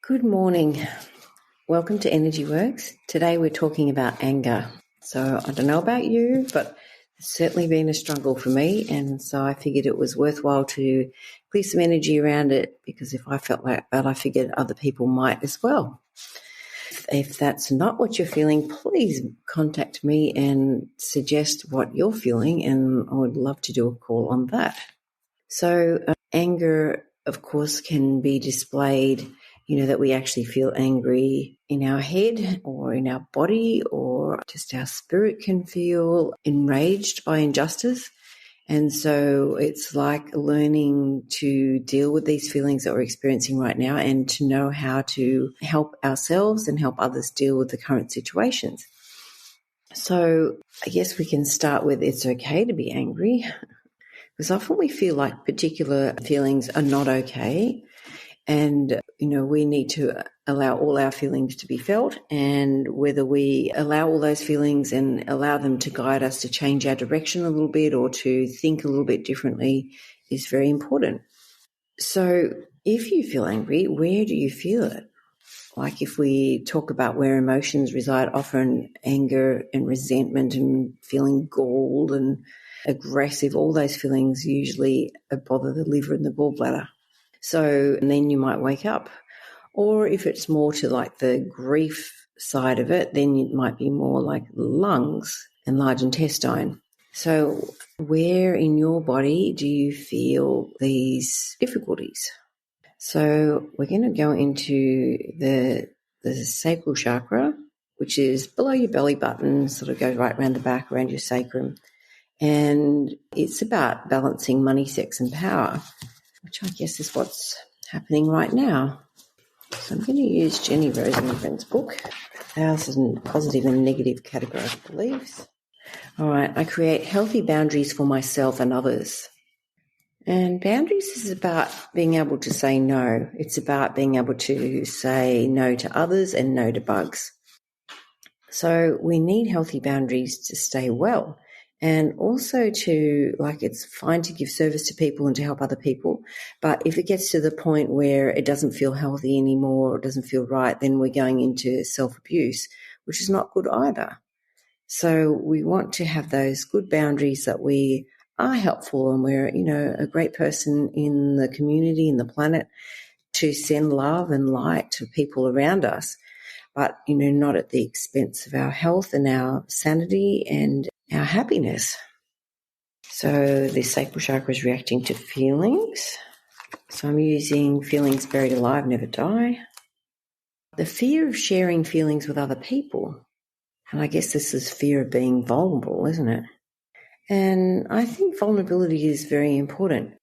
Good morning. Welcome to Energy Works. Today we're talking about anger. So I don't know about you, but it's certainly been a struggle for me, and so I figured it was worthwhile to clear some energy around it, because if I felt like that, I figured other people might as well. If that's not what you're feeling, please contact me and suggest what you're feeling, and I would love to do a call on that. So anger, of course, can be displayed, that we actually feel angry in our head or in our body, or just our spirit can feel enraged by injustice. And so it's like learning to deal with these feelings that we're experiencing right now, and to know how to help ourselves and help others deal with the current situations. So I guess we can start with it's okay to be angry, because often we feel like particular feelings are not okay. And, we need to allow all our feelings to be felt, and whether we allow all those feelings and allow them to guide us to change our direction a little bit or to think a little bit differently is very important. So if you feel angry, where do you feel it? Like if we talk about where emotions reside, often anger and resentment and feeling galled and aggressive, all those feelings usually bother the liver and the gallbladder. So, and then you might wake up. Or if it's more to like the grief side of it, then it might be more like lungs and large intestine. So where in your body do you feel these difficulties? So we're going to go into the sacral chakra, which is below your belly button, sort of goes right around the back, around your sacrum. And it's about balancing money, sex and power, which I guess is what's happening right now. So I'm going to use Jenny Rosengreen's book, 1,000 Positive and Negative Categorized Beliefs. All right, I create healthy boundaries for myself and others. And boundaries is about being able to say no. It's about being able to say no to others and no to bugs. So we need healthy boundaries to stay well. And also it's fine to give service to people and to help other people. But if it gets to the point where it doesn't feel healthy anymore, or it doesn't feel right, then we're going into self-abuse, which is not good either. So we want to have those good boundaries that we are helpful and we're, a great person in the community, in the planet, to send love and light to people around us. But, not at the expense of our health and our sanity and our happiness. So the sacral chakra is reacting to feelings. So I'm using feelings buried alive, never die. The fear of sharing feelings with other people. And I guess this is fear of being vulnerable, isn't it? And I think vulnerability is very important.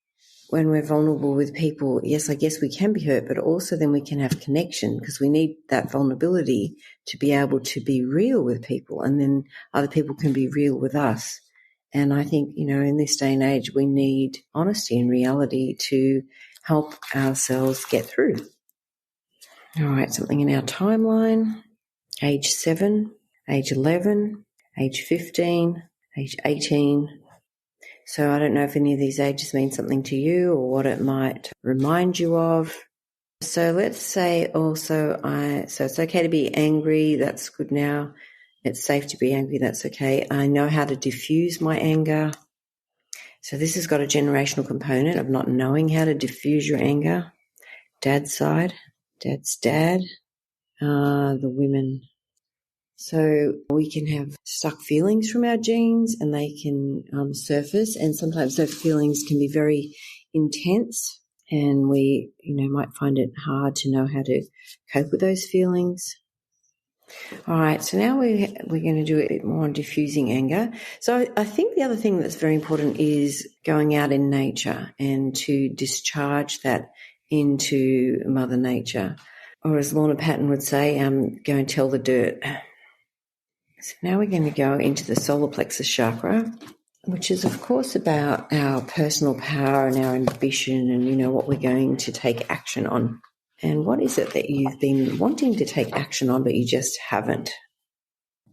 When we're vulnerable with people, yes, I guess we can be hurt, but also then we can have connection, because we need that vulnerability to be able to be real with people, and then other people can be real with us. And I think, in this day and age, we need honesty and reality to help ourselves get through. All right, something in our timeline: age 7, age 11, age 15, age 18. So I don't know if any of these ages mean something to you or what it might remind you of. So let's say also, so it's okay to be angry. That's good now. It's safe to be angry. That's okay. I know how to diffuse my anger. So this has got a generational component of not knowing how to diffuse your anger. Dad's side, dad's dad, the women. So we can have stuck feelings from our genes, and they can surface, and sometimes those feelings can be very intense, and we, might find it hard to know how to cope with those feelings. All right, so now we're going to do a bit more on diffusing anger. So I think the other thing that's very important is going out in nature and to discharge that into Mother Nature. Or as Lorna Patton would say, go and tell the dirt. So now we're going to go into the solar plexus chakra, which is, of course, about our personal power and our ambition and, what we're going to take action on. And what is it that you've been wanting to take action on but you just haven't?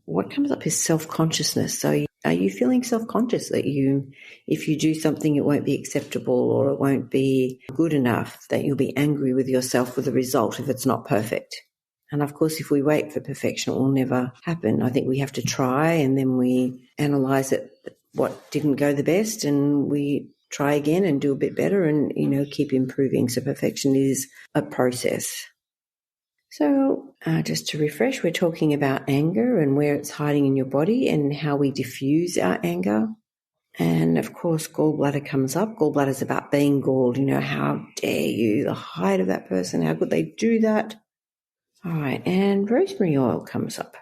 What comes up is self-consciousness. So Are you feeling self-conscious that if you do something, it won't be acceptable or it won't be good enough, that you'll be angry with yourself with the result if it's not perfect? And of course, if we wait for perfection, it will never happen. I think we have to try, and then we analyse it, what didn't go the best, and we try again and do a bit better and, keep improving. So perfection is a process. So just to refresh, we're talking about anger and where it's hiding in your body and how we diffuse our anger. And, of course, gallbladder comes up. Gallbladder is about being galled. How dare you, the height of that person, how could they do that? All right, and rosemary oil comes up.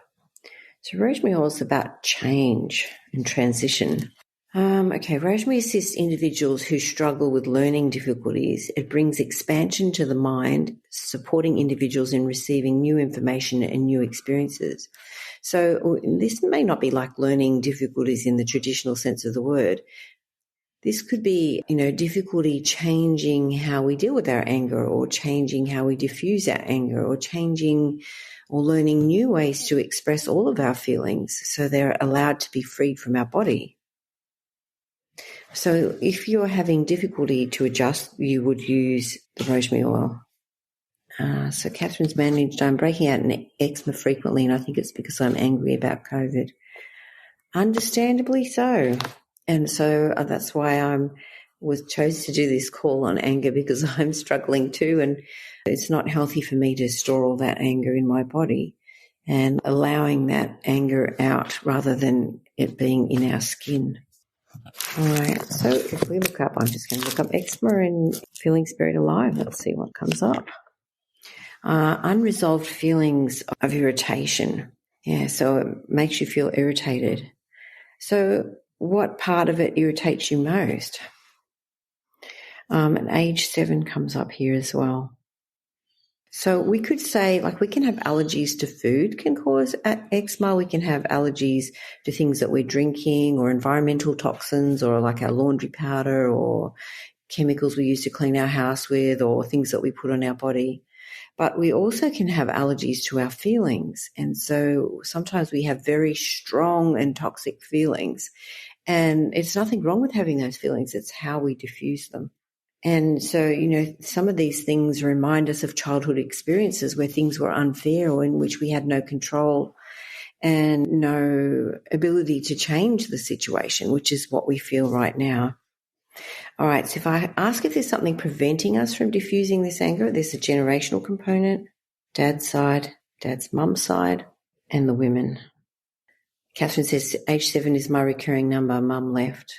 So rosemary oil is about change and transition. Rosemary assists individuals who struggle with learning difficulties. It brings expansion to the mind, supporting individuals in receiving new information and new experiences. So this may not be like learning difficulties in the traditional sense of the word. This could be, difficulty changing how we deal with our anger, or changing how we diffuse our anger, or changing or learning new ways to express all of our feelings so they're allowed to be freed from our body. So if you're having difficulty to adjust, you would use the rosemary oil. So Catherine's managed, I'm breaking out in eczema frequently, and I think it's because I'm angry about COVID. Understandably so. And so that's why I chose to do this call on anger, because I'm struggling too, and it's not healthy for me to store all that anger in my body, and allowing that anger out rather than it being in our skin. All right, so if we look up, I'm just going to look up eczema and feeling spirit alive. Let's see what comes up. Unresolved feelings of irritation. Yeah, so it makes you feel irritated. So what part of it irritates you most? And age 7 comes up here as well. So we could say, we can have allergies to food can cause eczema. We can have allergies to things that we're drinking, or environmental toxins, or like our laundry powder, or chemicals we use to clean our house with, or things that we put on our body. But we also can have allergies to our feelings. And so sometimes we have very strong and toxic feelings. And it's nothing wrong with having those feelings. It's how we diffuse them. And so, some of these things remind us of childhood experiences where things were unfair, or in which we had no control and no ability to change the situation, which is what we feel right now. All right, so if I ask if there's something preventing us from diffusing this anger, there's a generational component, dad's side, dad's mum's side, and the women. Catherine says age 7 is my recurring number, mum left.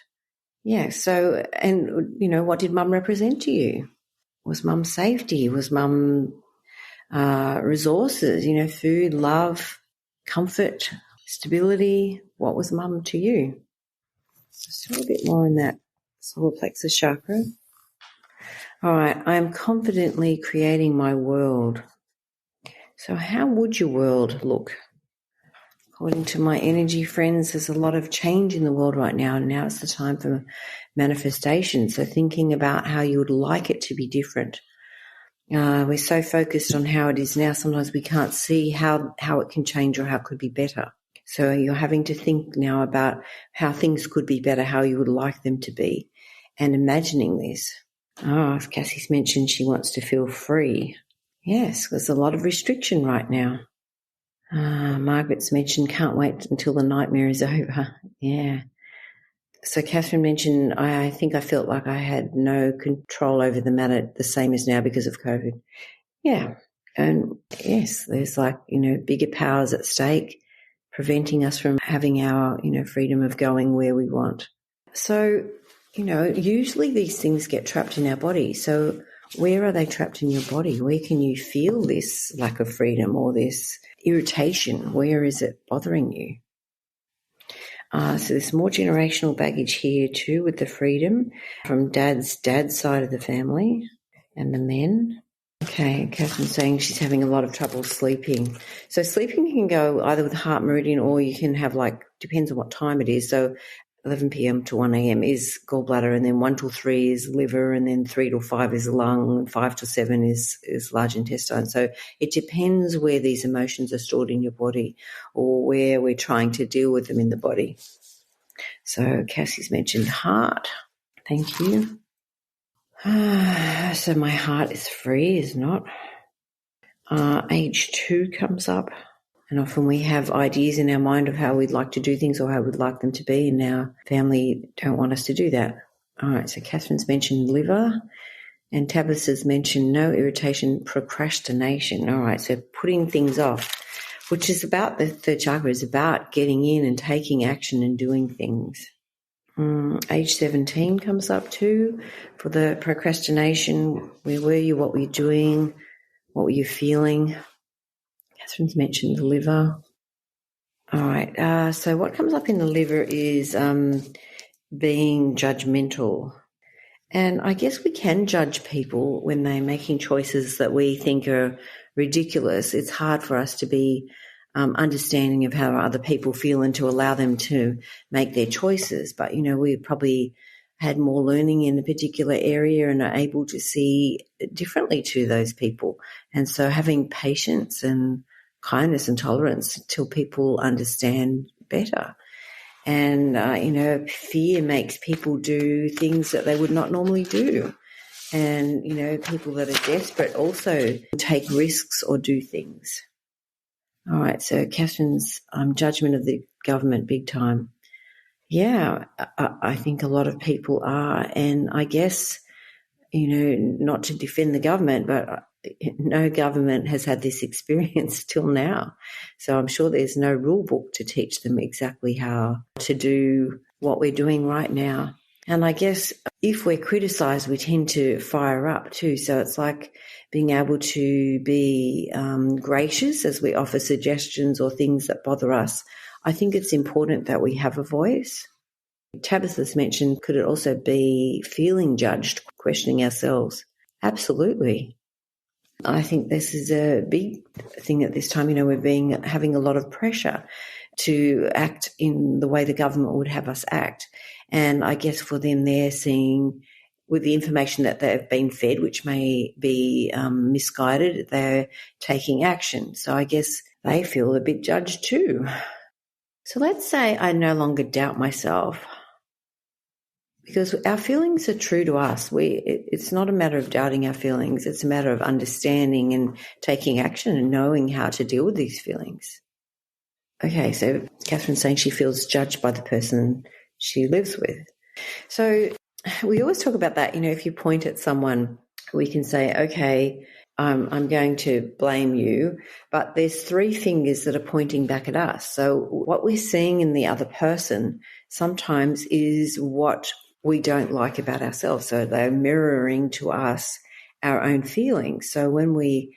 Yeah, so, and, what did mum represent to you? Was mum safety? Was mum resources, food, love, comfort, stability? What was mum to you? Just a little bit more in that solar plexus chakra. All right, I am confidently creating my world. So how would your world look? According to my energy friends, there's a lot of change in the world right now, and now it's the time for manifestation. So thinking about how you would like it to be different. We're so focused on how it is now, sometimes we can't see how it can change or how it could be better. So you're having to think now about how things could be better, how you would like them to be, and imagining this. As Cassie's mentioned, she wants to feel free. Yes, there's a lot of restriction right now. Margaret's mentioned, can't wait until the nightmare is over. Yeah. So Catherine mentioned, I think I felt like I had no control over the matter, the same as now because of COVID. Yeah. And yes, there's bigger powers at stake preventing us from having our, freedom of going where we want. So, usually these things get trapped in our body. So where are they trapped in your body? Where can you feel this lack of freedom or this irritation? Where is it bothering you? So there's more generational baggage here too, with the freedom from dad's side of the family and the men. Okay, Catherine's saying she's having a lot of trouble sleeping. So sleeping can go either with heart meridian, or you can have depends on what time it is. So 11 p.m. to 1 a.m. is gallbladder, and then 1 till 3 is liver, and then 3 till 5 is lung, and 5 to 7 is large intestine. So it depends where these emotions are stored in your body, or where we're trying to deal with them in the body. So Cassie's mentioned heart. Thank you. So my heart is free, is not. Age 2 comes up. And often we have ideas in our mind of how we'd like to do things or how we'd like them to be, and our family don't want us to do that. All right, so Catherine's mentioned liver, and Tabitha's mentioned no irritation, procrastination. All right, so putting things off, which is about the third chakra, is about getting in and taking action and doing things. Age 17 comes up too for the procrastination. Where were you? What were you doing? What were you feeling? Catherine's mentioned the liver. All right. So what comes up in the liver is being judgmental. And I guess we can judge people when they're making choices that we think are ridiculous. It's hard for us to be understanding of how other people feel and to allow them to make their choices. But, we probably had more learning in a particular area and are able to see differently to those people. And so having patience and kindness and tolerance until people understand better. And, fear makes people do things that they would not normally do. And, people that are desperate also take risks or do things. All right, so Catherine's judgment of the government, big time. Yeah, I think a lot of people are. And I guess, not to defend the government, but no government has had this experience till now. So I'm sure there's no rule book to teach them exactly how to do what we're doing right now. And I guess if we're criticised, we tend to fire up too. So it's like being able to be gracious as we offer suggestions or things that bother us. I think it's important that we have a voice. Tabitha's mentioned, could it also be feeling judged, questioning ourselves? Absolutely. I think this is a big thing at this time. We're having a lot of pressure to act in the way the government would have us act. And I guess for them, they're seeing with the information that they've been fed, which may be misguided, they're taking action. So I guess they feel a bit judged too. So let's say I no longer doubt myself, because our feelings are true to us. It's not a matter of doubting our feelings. It's a matter of understanding and taking action and knowing how to deal with these feelings. Okay, so Catherine's saying she feels judged by the person she lives with. So we always talk about that. If you point at someone, we can say, okay, I'm going to blame you, but there's 3 fingers that are pointing back at us. So what we're seeing in the other person sometimes is what we don't like about ourselves. So they're mirroring to us our own feelings. So when we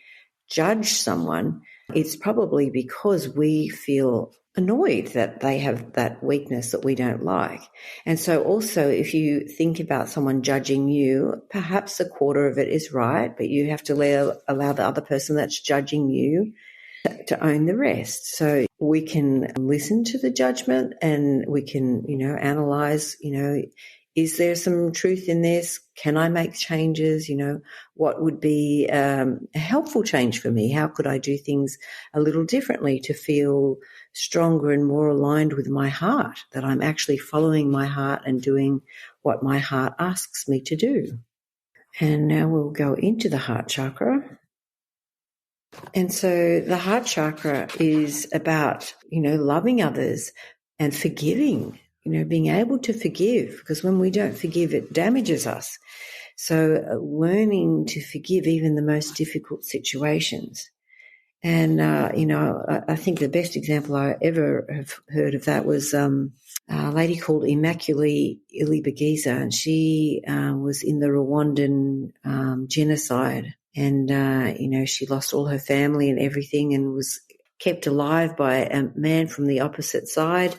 judge someone, it's probably because we feel annoyed that they have that weakness that we don't like. And so also if you think about someone judging you, perhaps a quarter of it is right, but you have to allow the other person that's judging you to own the rest. So we can listen to the judgment and we can, analyze, is there some truth in this? Can I make changes? What would be a helpful change for me? How could I do things a little differently to feel stronger and more aligned with my heart, that I'm actually following my heart and doing what my heart asks me to do? And now we'll go into the heart chakra. And so the heart chakra is about, loving others and forgiving, being able to forgive, because when we don't forgive, it damages us. So learning to forgive even the most difficult situations. And, I think the best example I ever have heard of that was a lady called Immaculée Ilibagiza, and she was in the Rwandan genocide. And, she lost all her family and everything and was kept alive by a man from the opposite side,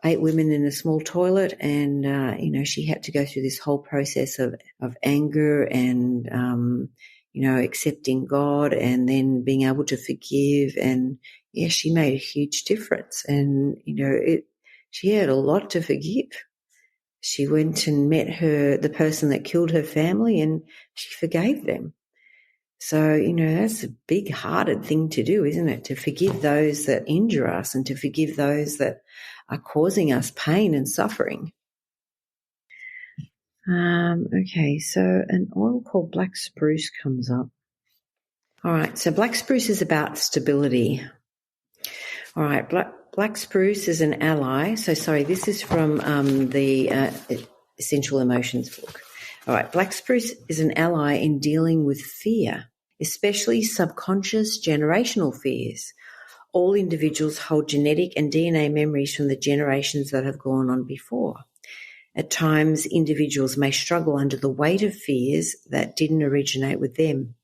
8 women in a small toilet. And, she had to go through this whole process of anger and, accepting God and then being able to forgive. And, she made a huge difference. And, she had a lot to forgive. She went and met the person that killed her family, and she forgave them. So, that's a big-hearted thing to do, isn't it? To forgive those that injure us and to forgive those that are causing us pain and suffering. Okay, so an oil called black spruce comes up. All right, so black spruce is about stability. All right, black spruce is an ally. So, sorry, this is from the Essential Emotions book. All right, black spruce is an ally in dealing with fear, especially subconscious generational fears. All individuals hold genetic and DNA memories from the generations that have gone on before. At times, individuals may struggle under the weight of fears that didn't originate with them.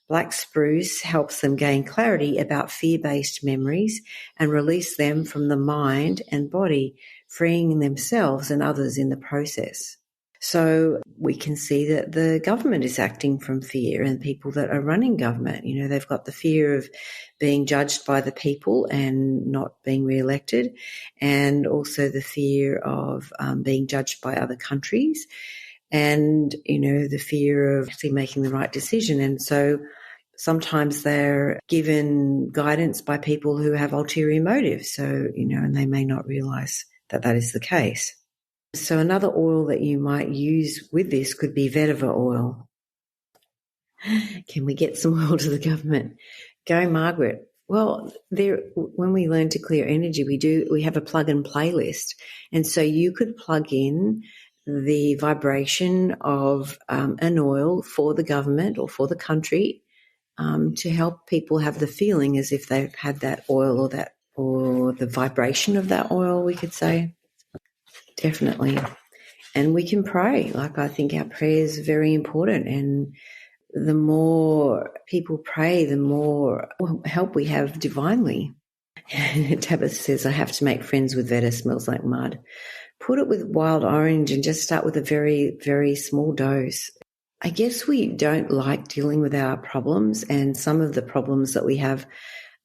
Black spruce helps them gain clarity about fear-based memories and release them from the mind and body, freeing themselves and others in the process. So we can see that the government is acting from fear, and people that are running government, they've got the fear of being judged by the people and not being re-elected, and also the fear of being judged by other countries, and, the fear of actually making the right decision. And so sometimes they're given guidance by people who have ulterior motives. So, and they may not realize that that is the case. So another oil that you might use with this could be vetiver oil. Can we get some oil to the government? Go, Margaret. Well, when we learn to clear energy, we have a plug and play list. And so you could plug in the vibration of an oil for the government or for the country to help people have the feeling as if they've had that oil or the vibration of that oil, we could say. Definitely. And we can pray. I think our prayer is very important. And the more people pray, the more help we have divinely. Tabitha says, I have to make friends with vetiver, smells like mud. Put it with wild orange and just start with a very, very small dose. I guess we don't like dealing with our problems, and some of the problems that we have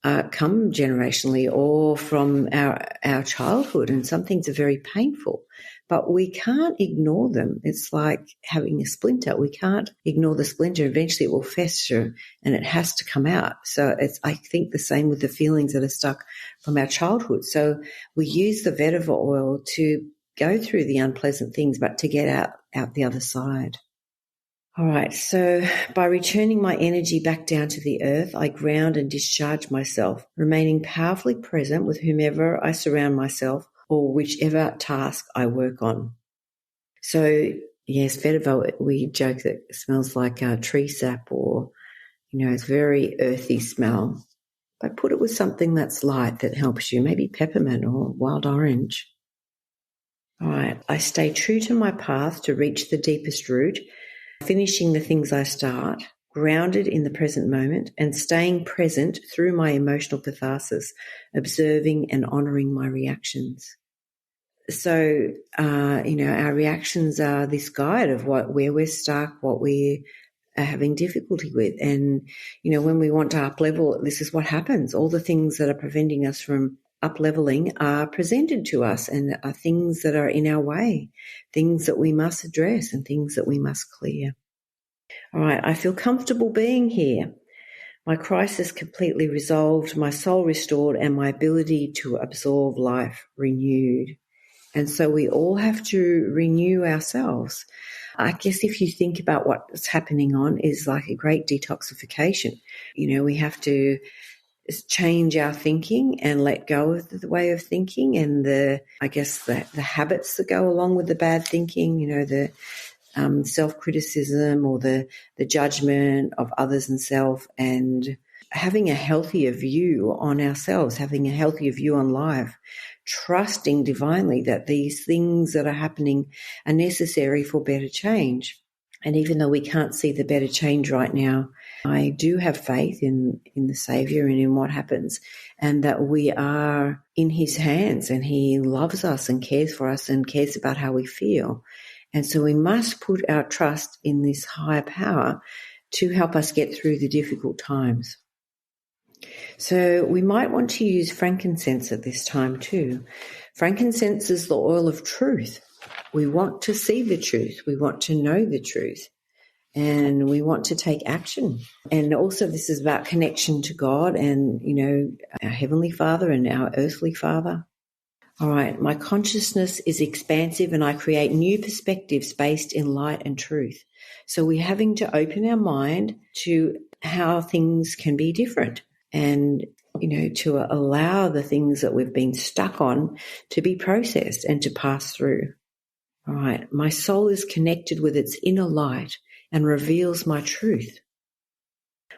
come generationally or from our childhood, and some things are very painful, but we can't ignore them. It's like having a splinter. We can't ignore the splinter. Eventually it will fester and it has to come out. So I think the same with the feelings that are stuck from our childhood. So we use the vetiver oil to go through the unpleasant things, but to get out the other side. All right, so by returning my energy back down to the earth, I ground and discharge myself, remaining powerfully present with whomever I surround myself or whichever task I work on. So, yes, vetiver, we joke that it smells like tree sap or, it's very earthy smell. But put it with something that's light that helps you, maybe peppermint or wild orange. All right, I stay true to my path to reach the deepest root, finishing the things I start, grounded in the present moment, and staying present through my emotional catharsis, observing and honouring my reactions. So, our reactions are this guide of where we're stuck, what we are having difficulty with. And, when we want to up-level, this is what happens. All the things that are preventing us from up-leveling are presented to us and are things that are in our way, things that we must address and things that we must clear. All right, I feel comfortable being here. My crisis completely resolved, my soul restored, and my ability to absorb life renewed. And so we all have to renew ourselves. I guess if you think about what's happening on is like a great detoxification. We have to change our thinking and let go of the way of thinking and the habits that go along with the bad thinking, the self-criticism or the judgment of others and self, and having a healthier view on ourselves, having a healthier view on life, trusting divinely that these things that are happening are necessary for better change. And even though we can't see the better change right now, I do have faith in the Saviour and in what happens, and that we are in His hands and He loves us and cares for us and cares about how we feel. And so we must put our trust in this higher power to help us get through the difficult times. So we might want to use frankincense at this time too. Frankincense is the oil of truth. We want to see the truth. We want to know the truth. and we want to take action. And also this is about connection to God and, our Heavenly Father and our earthly Father. All right, my consciousness is expansive and I create new perspectives based in light and truth. So we're having to open our mind to how things can be different and, to allow the things that we've been stuck on to be processed and to pass through. All right, my soul is connected with its inner light and reveals my truth.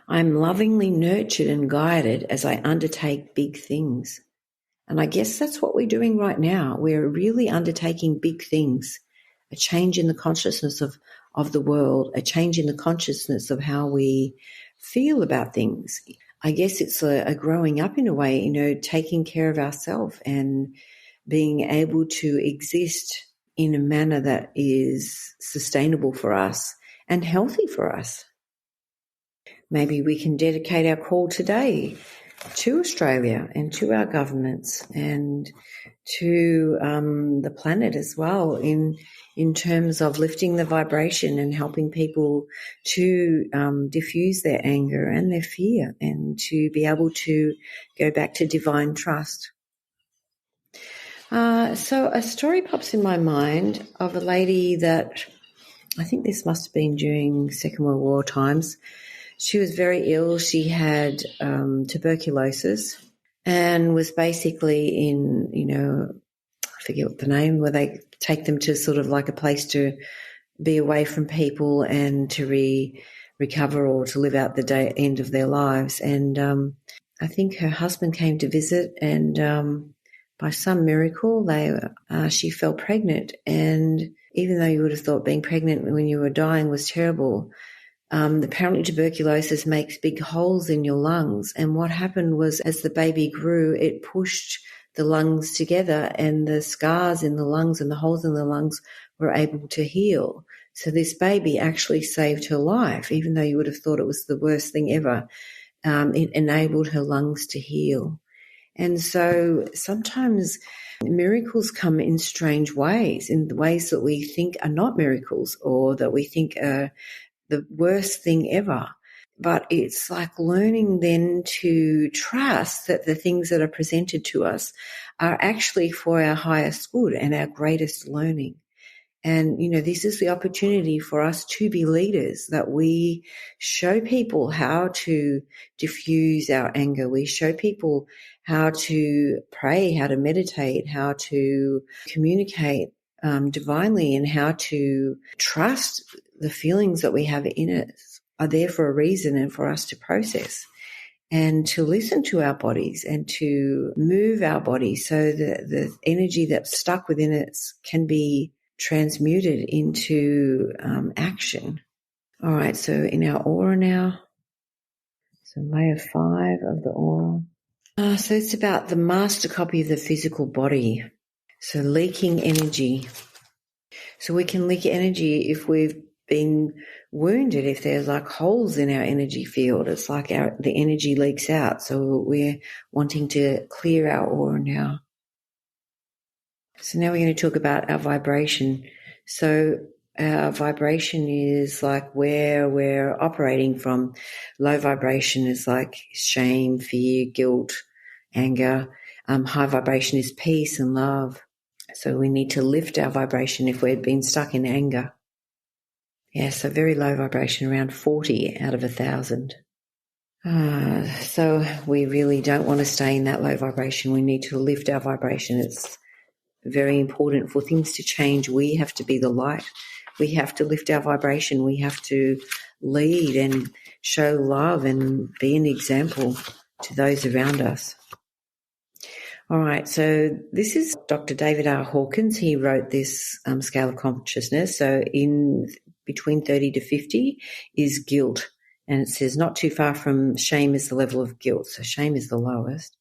I'm lovingly nurtured and guided as I undertake big things. And I guess that's what we're doing right now. We're really undertaking big things, a change in the consciousness of the world, a change in the consciousness of how we feel about things. I guess it's a growing up in a way, taking care of ourselves and being able to exist in a manner that is sustainable for us and healthy for us. Maybe we can dedicate our call today to Australia and to our governments and to the planet as well in terms of lifting the vibration and helping people to diffuse their anger and their fear and to be able to go back to divine trust. So a story pops in my mind of a lady that I think this must have been during Second World War times. She was very ill. She had tuberculosis and was basically in, I forget what the name, where they take them to sort of like a place to be away from people and to recover or to live out the end of their lives. And I think her husband came to visit and by some miracle she fell pregnant. And even though you would have thought being pregnant when you were dying was terrible, apparently tuberculosis makes big holes in your lungs. And what happened was as the baby grew, it pushed the lungs together and the scars in the lungs and the holes in the lungs were able to heal. So this baby actually saved her life, even though you would have thought it was the worst thing ever. It enabled her lungs to heal. And so sometimes miracles come in strange ways, in the ways that we think are not miracles or that we think are the worst thing ever. But it's like learning then to trust that the things that are presented to us are actually for our highest good and our greatest learning. And, this is the opportunity for us to be leaders, that we show people how to diffuse our anger. We show people how to pray, how to meditate, how to communicate divinely, and how to trust the feelings that we have in it are there for a reason and for us to process and to listen to our bodies and to move our bodies so that the energy that's stuck within it can be transmuted into action. All right, so in our aura now, so layer 5 of the aura. So it's about the master copy of the physical body. So leaking energy. So we can leak energy if we've been wounded, if there's like holes in our energy field. It's like the energy leaks out. So we're wanting to clear our aura now. So now we're going to talk about our vibration. So our vibration is like where we're operating from. Low vibration is like shame, fear, guilt, anger. High vibration is peace and love. So we need to lift our vibration if we've been stuck in anger. Yeah, so very low vibration, around 40 out of 1,000. So we really don't want to stay in that low vibration. We need to lift our vibration. It's very important for things to change. We have to be the light. We have to lift our vibration. We have to lead and show love and be an example to those around us. All right, so this is Dr. David R. Hawkins. He wrote this scale of consciousness. So in between 30 to 50 is guilt. And it says not too far from shame is the level of guilt. So shame is the lowest.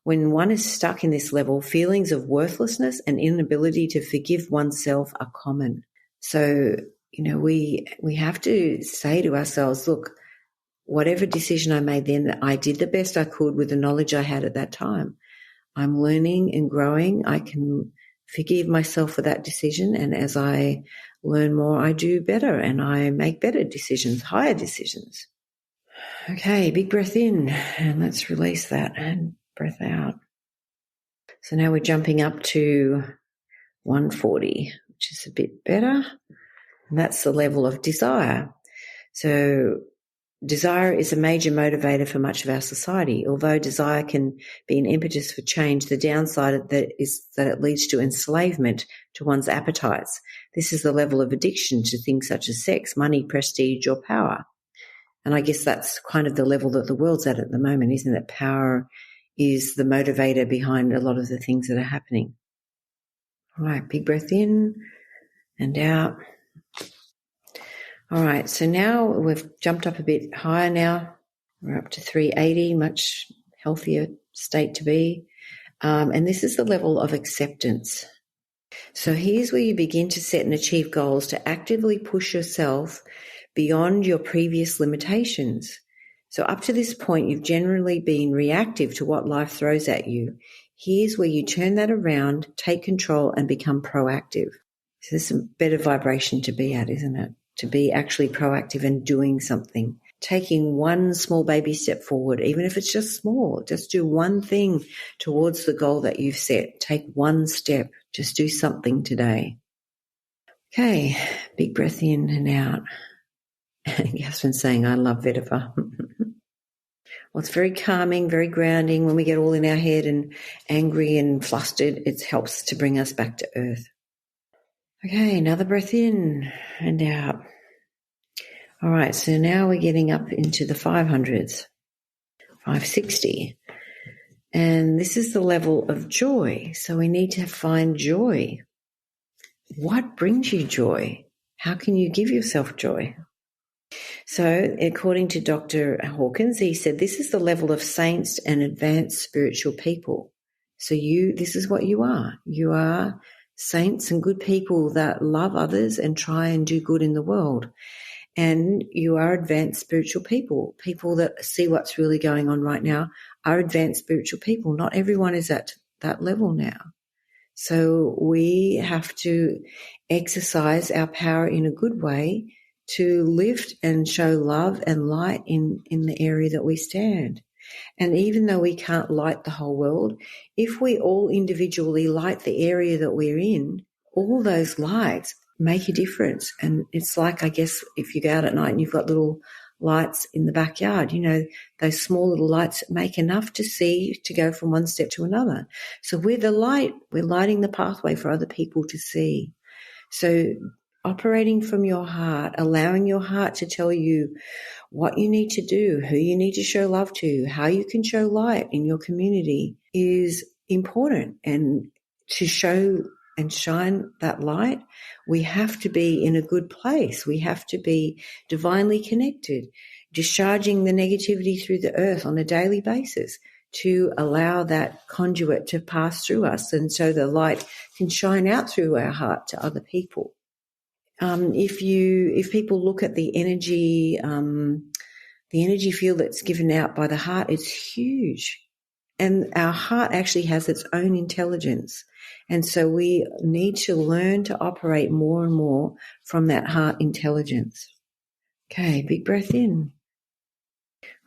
When one is stuck in this level, feelings of worthlessness and inability to forgive oneself are common. So, we have to say to ourselves, look, whatever decision I made then, I did the best I could with the knowledge I had at that time. I'm learning and growing. I can forgive myself for that decision. And as I learn more, I do better and I make better decisions, higher decisions. Okay, big breath in, and let's release that and breath out. So now we're jumping up to 140, which is a bit better. And that's the level of desire. So desire is a major motivator for much of our society. Although desire can be an impetus for change, the downside of that is that it leads to enslavement to one's appetites. This is the level of addiction to things such as sex, money, prestige, or power. And I guess that's kind of the level that the world's at the moment, isn't it? Power is the motivator behind a lot of the things that are happening. All right, big breath in and out. All right, so now we've jumped up a bit higher now. We're up to 380, much healthier state to be. And this is the level of acceptance. So here's where you begin to set and achieve goals to actively push yourself beyond your previous limitations. So up to this point, you've generally been reactive to what life throws at you. Here's where you turn that around, take control, and become proactive. So there's some better vibration to be at, isn't it? To be actually proactive and doing something. Taking one small baby step forward, even if it's just small. Just do one thing towards the goal that you've set. Take one step. Just do something today. Okay, big breath in and out. Yasmin's saying, I love Vetiver. Well, it's very calming, very grounding. When we get all in our head and angry and flustered, it helps to bring us back to earth. Okay, another breath in and out. All right, so now we're getting up into the 500s, 560. And this is the level of joy. So we need to find joy. What brings you joy? How can you give yourself joy? So according to Dr. Hawkins, he said, this is the level of saints and advanced spiritual people. So this is what you are. You are saints and good people that love others and try and do good in the world. And you are advanced spiritual people. People that see what's really going on right now are advanced spiritual people. Not everyone is at that level now. So we have to exercise our power in a good way to lift and show love and light in the area that we stand. And even though we can't light the whole world, if we all individually light the area that we're in, all those lights make a difference. And it's like, I guess, if you go out at night and you've got little lights in the backyard, those small little lights make enough to see, to go from one step to another. So we're the light. We're lighting the pathway for other people to see. So operating from your heart, allowing your heart to tell you what you need to do, who you need to show love to, how you can show light in your community is important. And to show and shine that light, we have to be in a good place. We have to be divinely connected, discharging the negativity through the earth on a daily basis to allow that conduit to pass through us, and so the light can shine out through our heart to other people. If people look at the energy field that's given out by the heart, it's huge. And our heart actually has its own intelligence. And so we need to learn to operate more and more from that heart intelligence. Okay, big breath in.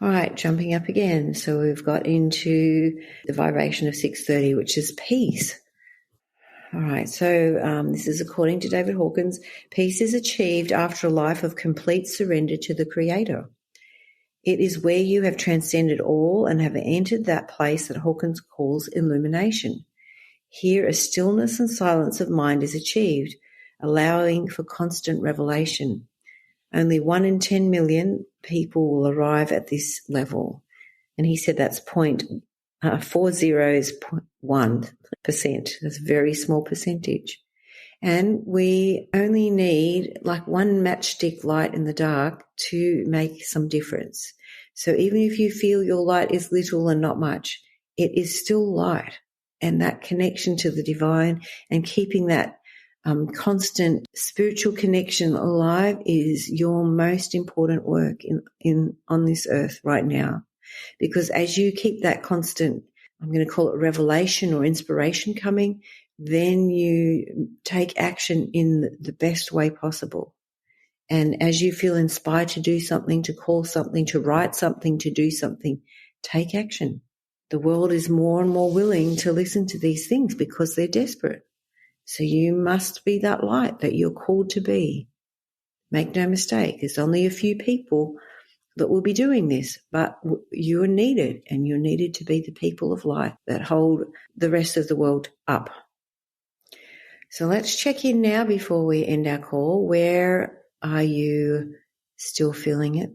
All right, jumping up again. So we've got into the vibration of 630, which is peace. All right, so this is according to David Hawkins. Peace is achieved after a life of complete surrender to the Creator. It is where you have transcended all and have entered that place that Hawkins calls illumination. Here, a stillness and silence of mind is achieved, allowing for constant revelation. Only 1 in 10 million people will arrive at this level. And he said that's 0.1%. That's a very small percentage. And we only need like one matchstick light in the dark to make some difference. So even if you feel your light is little and not much, it is still light. And that connection to the divine and keeping that constant spiritual connection alive is your most important work on this earth right now. Because as you keep that constant, I'm going to call it revelation or inspiration coming, then you take action in the best way possible. And as you feel inspired to do something, to call something, to write something, to do something, take action. The world is more and more willing to listen to these things because they're desperate. So you must be that light that you're called to be. Make no mistake, there's only a few people that will be doing this, but you're needed, and you're needed to be the people of light that hold the rest of the world up. So let's check in now before we end our call. Where are you still feeling it?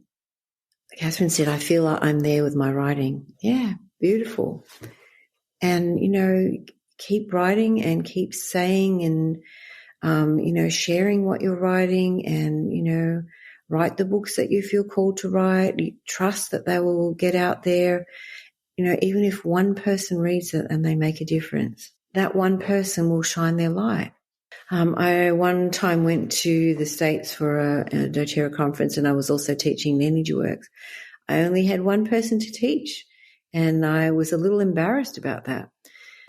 Catherine said, I feel like I'm there with my writing. Yeah, beautiful. And, keep writing and keep saying and, sharing what you're writing and, write the books that you feel called to write. You trust that they will get out there. Even if one person reads it and they make a difference, that one person will shine their light. I one time went to the States for a doTERRA conference, and I was also teaching the Energy Works. I only had one person to teach, and I was a little embarrassed about that.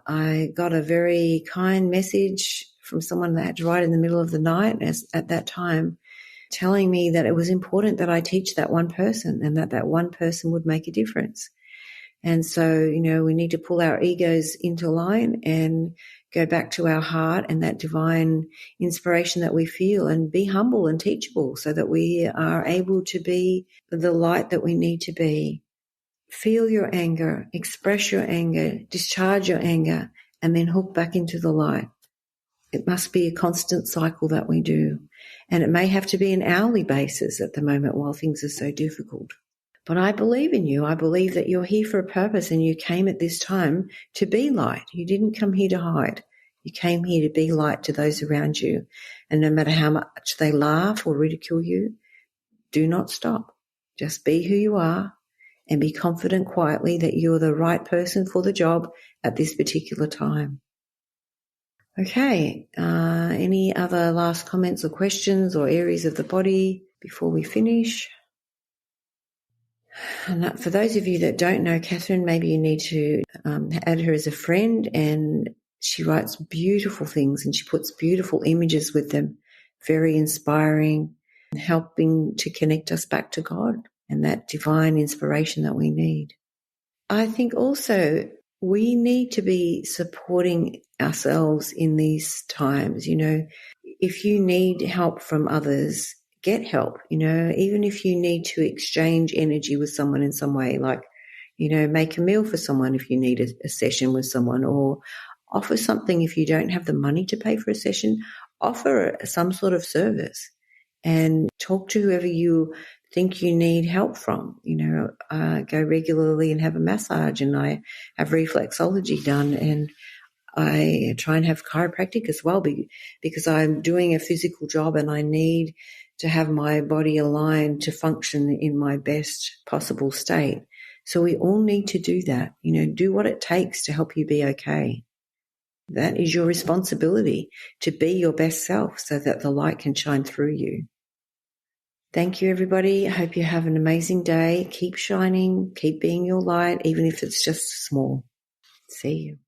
I got a very kind message from someone that had to write in the middle of the night at that time, telling me that it was important that I teach that one person and that one person would make a difference. And so, we need to pull our egos into line and go back to our heart and that divine inspiration that we feel, and be humble and teachable so that we are able to be the light that we need to be. Feel your anger, express your anger, discharge your anger, and then hook back into the light. It must be a constant cycle that we do. And it may have to be an hourly basis at the moment while things are so difficult. But I believe in you. I believe that you're here for a purpose, and you came at this time to be light. You didn't come here to hide. You came here to be light to those around you. And no matter how much they laugh or ridicule you, do not stop. Just be who you are and be confident quietly that you're the right person for the job at this particular time. Okay, any other last comments or questions or areas of the body before we finish? And for those of you that don't know Catherine, maybe you need to add her as a friend, and she writes beautiful things and she puts beautiful images with them, very inspiring, helping to connect us back to God and that divine inspiration that we need. I think also we need to be supporting ourselves in these times. If you need help from others, get help, even if you need to exchange energy with someone in some way, like, make a meal for someone if you need a session with someone, or offer something if you don't have the money to pay for a session, offer some sort of service and talk to whoever you think you need help from. Go regularly and have a massage, and I have reflexology done, and I try and have chiropractic as well because I'm doing a physical job and I need to have my body aligned to function in my best possible state. So we all need to do that. Do what it takes to help you be okay. That is your responsibility, to be your best self so that the light can shine through you. Thank you, everybody. I hope you have an amazing day. Keep shining, keep being your light, even if it's just small. See you.